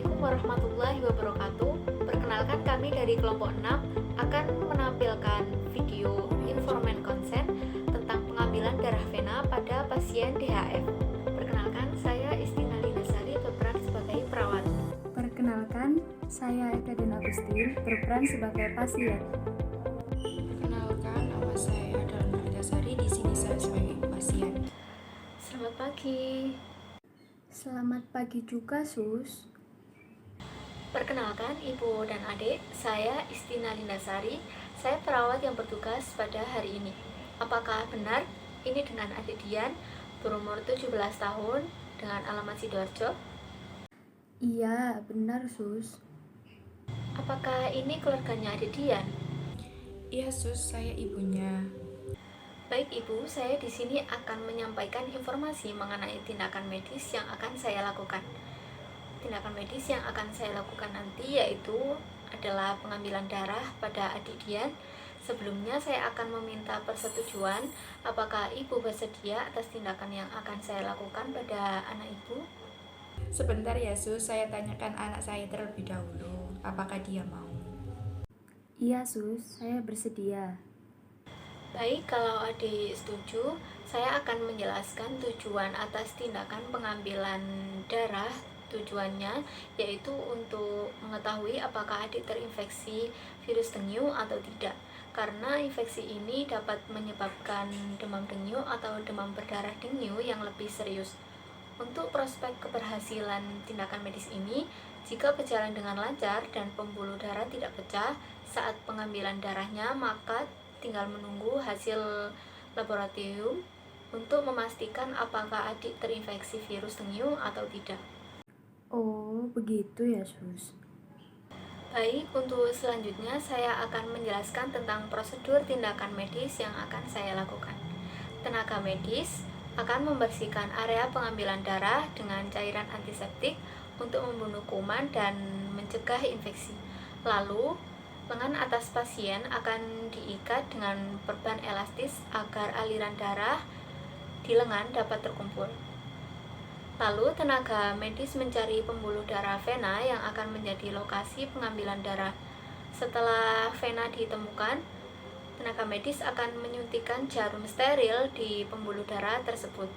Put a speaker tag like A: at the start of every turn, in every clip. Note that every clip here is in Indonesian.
A: Assalamualaikum warahmatullahi wabarakatuh. Perkenalkan, kami dari kelompok 6 akan menampilkan video informan konsen tentang pengambilan darah vena pada pasien DHF. Perkenalkan, saya Istina Linasari berperan sebagai perawat.
B: Perkenalkan, saya Eka dan Agustin berperan sebagai pasien.
C: Perkenalkan, nama saya adalah Naridasari. Di sini saya sebagai pasien.
A: Selamat pagi.
B: Selamat pagi juga, Sus.
A: Perkenalkan, Ibu dan Adik, saya Istina Lindasari. Saya perawat yang bertugas pada hari ini. Apakah benar ini dengan Adik Dian, berumur 17 tahun, dengan alamat Sidoarjo?
B: Iya, benar, Sus.
A: Apakah ini keluarganya Adik Dian?
C: Iya, Sus, saya ibunya.
A: Baik Ibu, saya di sini akan menyampaikan informasi mengenai tindakan medis yang akan saya lakukan. Tindakan medis yang akan saya lakukan nanti yaitu adalah pengambilan darah pada Adik Dian. Sebelumnya saya akan meminta persetujuan apakah Ibu bersedia atas tindakan yang akan saya lakukan pada anak Ibu.
C: Sebentar ya, Sus, saya tanyakan anak saya terlebih dahulu. Apakah dia mau?
B: Iya, Sus, saya bersedia.
A: Baik, kalau adik setuju, saya akan menjelaskan tujuan atas tindakan pengambilan darah. Tujuannya yaitu untuk mengetahui apakah adik terinfeksi virus dengue atau tidak. Karena infeksi ini dapat menyebabkan demam dengue atau demam berdarah dengue yang lebih serius. Untuk prospek keberhasilan tindakan medis ini, jika berjalan dengan lancar dan pembuluh darah tidak pecah saat pengambilan darahnya, maka tinggal menunggu hasil laboratorium untuk memastikan apakah adik terinfeksi virus dengue atau tidak.
B: Oh, begitu ya, Sus.
A: Baik, untuk selanjutnya saya akan menjelaskan tentang prosedur tindakan medis yang akan saya lakukan. Tenaga medis akan membersihkan area pengambilan darah dengan cairan antiseptik untuk membunuh kuman dan mencegah infeksi. Lalu, lengan atas pasien akan diikat dengan perban elastis agar aliran darah di lengan dapat terkumpul. Lalu, tenaga medis mencari pembuluh darah vena yang akan menjadi lokasi pengambilan darah. Setelah vena ditemukan, tenaga medis akan menyuntikkan jarum steril di pembuluh darah tersebut.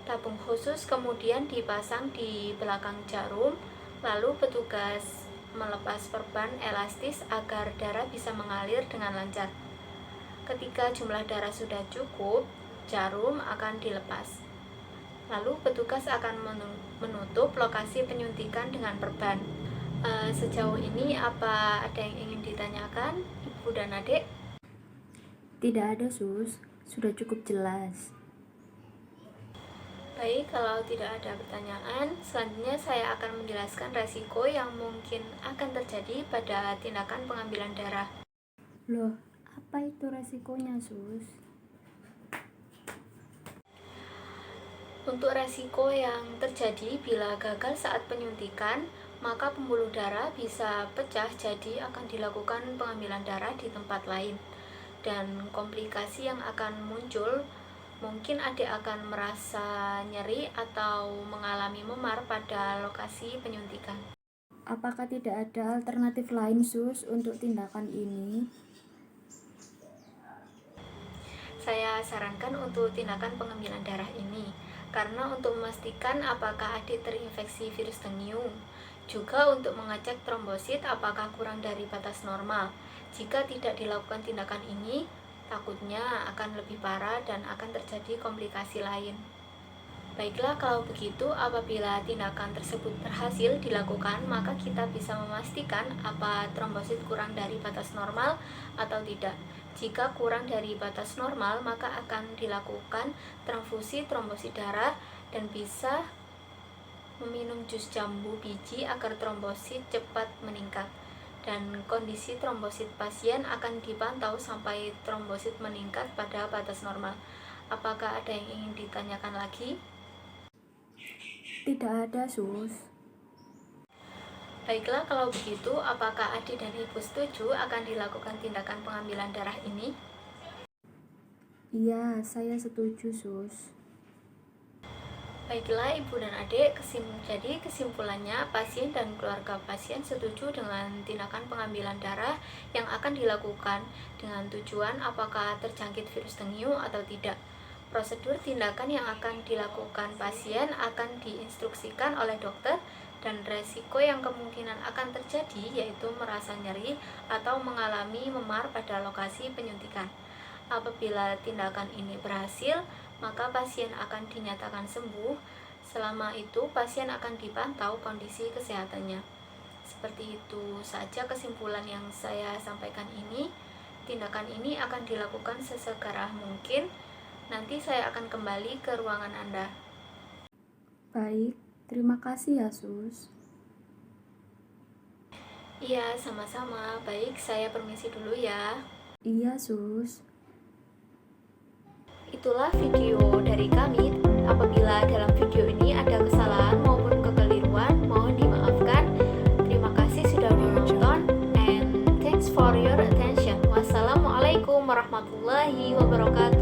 A: Tabung khusus kemudian dipasang di belakang jarum, lalu petugas melepas perban elastis agar darah bisa mengalir dengan lancar. Ketika jumlah darah sudah cukup, jarum akan dilepas. Lalu petugas akan menutup lokasi penyuntikan dengan perban. Sejauh ini apa ada yang ingin ditanyakan, Ibu dan Adik?
B: Tidak ada, Sus. Sudah cukup jelas.
A: Baik, kalau tidak ada pertanyaan, selanjutnya saya akan menjelaskan resiko yang mungkin akan terjadi pada tindakan pengambilan darah.
B: Loh, apa itu resikonya, Sus?
A: Untuk resiko yang terjadi bila gagal saat penyuntikan, maka pembuluh darah bisa pecah, jadi akan dilakukan pengambilan darah di tempat lain. Dan komplikasi yang akan muncul, mungkin adik akan merasa nyeri atau mengalami memar pada lokasi penyuntikan.
B: Apakah tidak ada alternatif lain, Sus, untuk tindakan ini?
A: Saya sarankan untuk tindakan pengambilan darah ini, karena untuk memastikan apakah adik terinfeksi virus dengue, juga untuk mengecek trombosit apakah kurang dari batas normal. Jika tidak dilakukan tindakan ini, takutnya akan lebih parah dan akan terjadi komplikasi lain. Baiklah, kalau begitu, apabila tindakan tersebut berhasil dilakukan, maka kita bisa memastikan apa trombosit kurang dari batas normal atau tidak. Jika kurang dari batas normal, maka akan dilakukan transfusi trombosit darah dan bisa meminum jus jambu biji agar trombosit cepat meningkat. Dan kondisi trombosit pasien akan dipantau sampai trombosit meningkat pada batas normal. Apakah ada yang ingin ditanyakan lagi?
B: Tidak ada, Sus.
A: Baiklah, kalau begitu, apakah adik dan ibu setuju akan dilakukan tindakan pengambilan darah ini?
B: Iya, saya setuju, Sus.
A: Baiklah ibu dan adik, jadi kesimpulannya pasien dan keluarga pasien setuju dengan tindakan pengambilan darah yang akan dilakukan dengan tujuan apakah terjangkit virus dengue atau tidak. Prosedur tindakan yang akan dilakukan pasien akan diinstruksikan oleh dokter dan resiko yang kemungkinan akan terjadi yaitu merasa nyeri atau mengalami memar pada lokasi penyuntikan. Apabila tindakan ini berhasil, maka pasien akan dinyatakan sembuh. Selama itu, pasien akan dipantau kondisi kesehatannya. Seperti itu saja kesimpulan yang saya sampaikan ini. Tindakan ini akan dilakukan sesegera mungkin. Nanti saya akan kembali ke ruangan Anda.
B: Baik, terima kasih ya Sus.
A: Iya, sama-sama. Baik, saya permisi dulu ya.
B: Iya Sus.
A: Itulah video dari kami. Apabila dalam video ini ada kesalahan maupun kekeliruan, mohon dimaafkan. Terima kasih sudah menonton, and thanks for your attention. Wassalamualaikum warahmatullahi wabarakatuh.